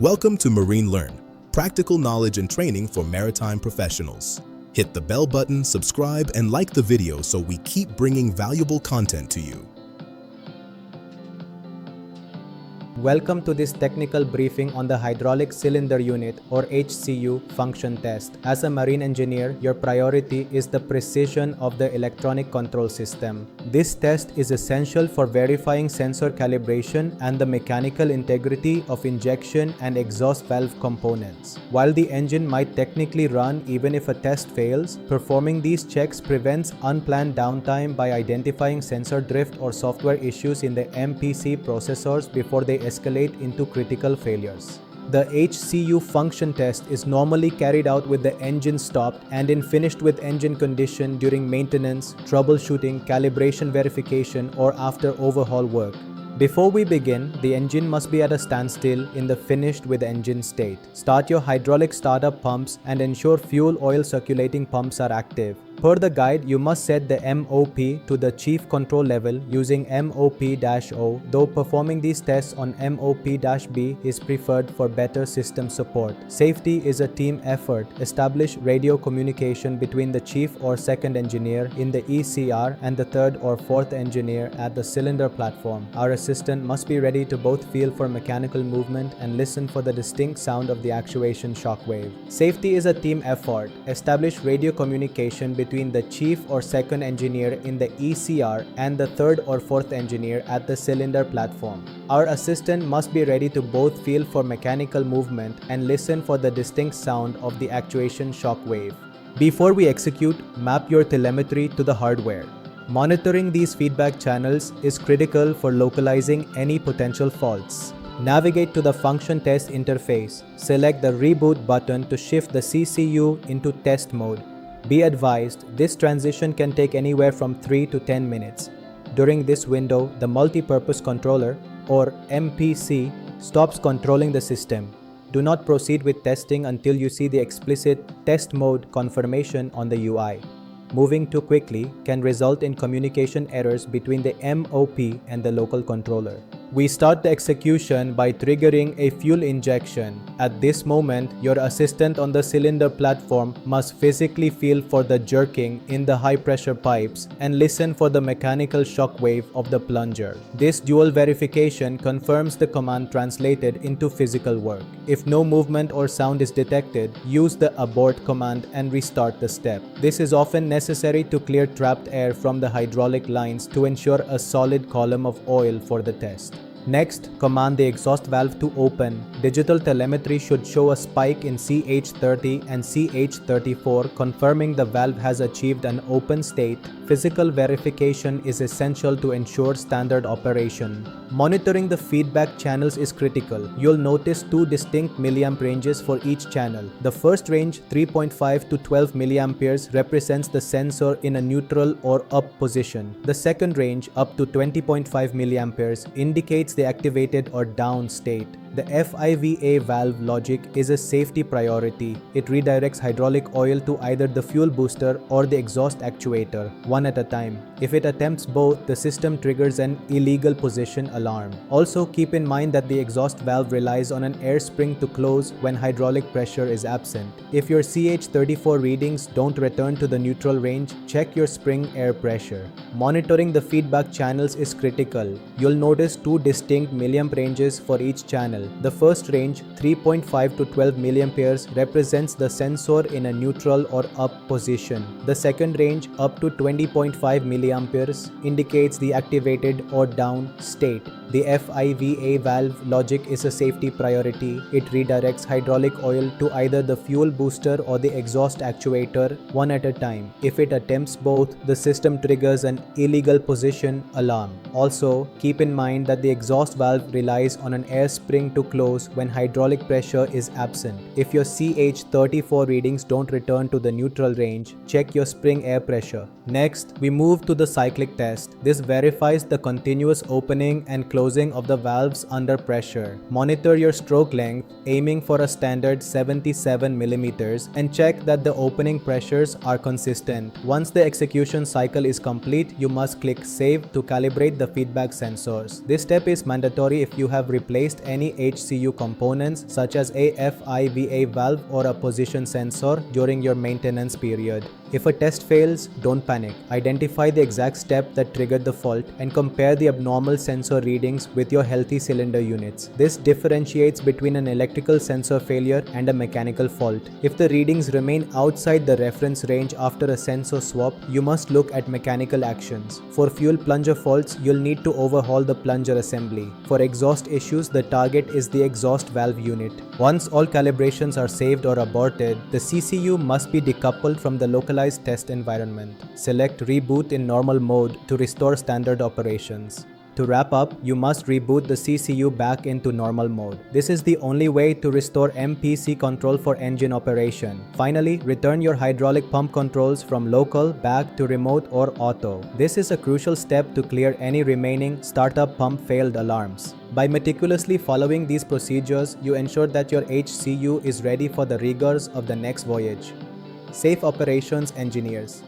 Welcome to Marine Learn, practical knowledge and training for maritime professionals. Hit the bell button, subscribe, and like the video so we keep bringing valuable content to you. Welcome to this technical briefing on the Hydraulic Cylinder Unit or HCU Function Test. As a marine engineer, your priority is the precision of the electronic control system. This test is essential for verifying sensor calibration and the mechanical integrity of injection and exhaust valve components. While the engine might technically run even if a test fails, performing these checks prevents unplanned downtime by identifying sensor drift or software issues in the MPC processors before they escalate into critical failures. The HCU function test is normally carried out with the engine stopped and in finished with engine condition during maintenance, troubleshooting, calibration verification, or after overhaul work. Before we begin, the engine must be at a standstill in the finished with engine state. Start your hydraulic startup pumps and ensure fuel oil circulating pumps are active. Per the guide, you must set the MOP to the chief control level using MOP-O, though performing these tests on MOP-B is preferred for better system support. Safety is a team effort. Establish radio communication between the chief or second engineer in the ECR and the third or fourth engineer at the cylinder platform. Our assistant must be ready to both feel for mechanical movement and listen for the distinct sound of the actuation shockwave. Safety is a team effort. Establish radio communication between the chief or second engineer in the ECR and the third or fourth engineer at the cylinder platform. Our assistant must be ready to both feel for mechanical movement and listen for the distinct sound of the actuation shockwave. Before we execute, map your telemetry to the hardware. Monitoring these feedback channels is critical for localizing any potential faults. Navigate to the function test interface. Select the reboot button to shift the CCU into test mode. Be advised, this transition can take anywhere from 3 to 10 minutes. During this window, the multipurpose controller, or MPC, stops controlling the system. Do not proceed with testing until you see the explicit test mode confirmation on the UI. Moving too quickly can result in communication errors between the MOP and the local controller. We start the execution by triggering a fuel injection. At this moment, your assistant on the cylinder platform must physically feel for the jerking in the high-pressure pipes and listen for the mechanical shock wave of the plunger. This dual verification confirms the command translated into physical work. If no movement or sound is detected, use the abort command and restart the step. This is often necessary to clear trapped air from the hydraulic lines to ensure a solid column of oil for the test. Next, command the exhaust valve to open. Digital telemetry should show a spike in CH30 and CH34, confirming the valve has achieved an open state. Physical verification is essential to ensure standard operation. Monitoring the feedback channels is critical. You'll notice two distinct milliamp ranges for each channel. The first range, 3.5 to 12 milliamperes, represents the sensor in a neutral or up position. The second range, up to 20.5 milliamperes, indicates the activated or down state. The FIVA valve logic is a safety priority. It redirects hydraulic oil to either the fuel booster or the exhaust actuator, one at a time. If it attempts both, the system triggers an illegal position alarm. Also, keep in mind that the exhaust valve relies on an air spring to close when hydraulic pressure is absent. If your CH34 readings don't return to the neutral range, check your spring air pressure. Monitoring the feedback channels is critical. You'll notice two distinct milliamp ranges for each channel. The first range, 3.5 to 12 milliamperes, represents the sensor in a neutral or up position. The second range, up to 20.5 milliamperes, indicates the activated or down state. The FIVA valve logic is a safety priority. It redirects hydraulic oil to either the fuel booster or the exhaust actuator, one at a time. If it attempts both, the system triggers an illegal position alarm. Also, keep in mind that the exhaust valve relies on an air spring to close when hydraulic pressure is absent. If your CH34 readings don't return to the neutral range, check your spring air pressure. Next, we move to the cyclic test. This verifies the continuous opening and closing closing of the valves under pressure. Monitor your stroke length, aiming for a standard 77 mm, and check that the opening pressures are consistent. Once the execution cycle is complete, you must click Save to calibrate the feedback sensors. This step is mandatory if you have replaced any HCU components such as a FIVA valve or a position sensor during your maintenance period. If a test fails, don't panic. Identify the exact step that triggered the fault and compare the abnormal sensor readings with your healthy cylinder units. This differentiates between an electrical sensor failure and a mechanical fault. If the readings remain outside the reference range after a sensor swap, you must look at mechanical actions. For fuel plunger faults, you'll need to overhaul the plunger assembly. For exhaust issues, the target is the exhaust valve unit. Once all calibrations are saved or aborted, the CCU must be decoupled from the localized test environment. Select Reboot in normal mode to restore standard operations. To wrap up, you must reboot the CCU back into normal mode. This is the only way to restore MPC control for engine operation. Finally, return your hydraulic pump controls from local back to remote or auto. This is a crucial step to clear any remaining startup pump failed alarms. By meticulously following these procedures, you ensure that your HCU is ready for the rigors of the next voyage. Safe operations, engineers.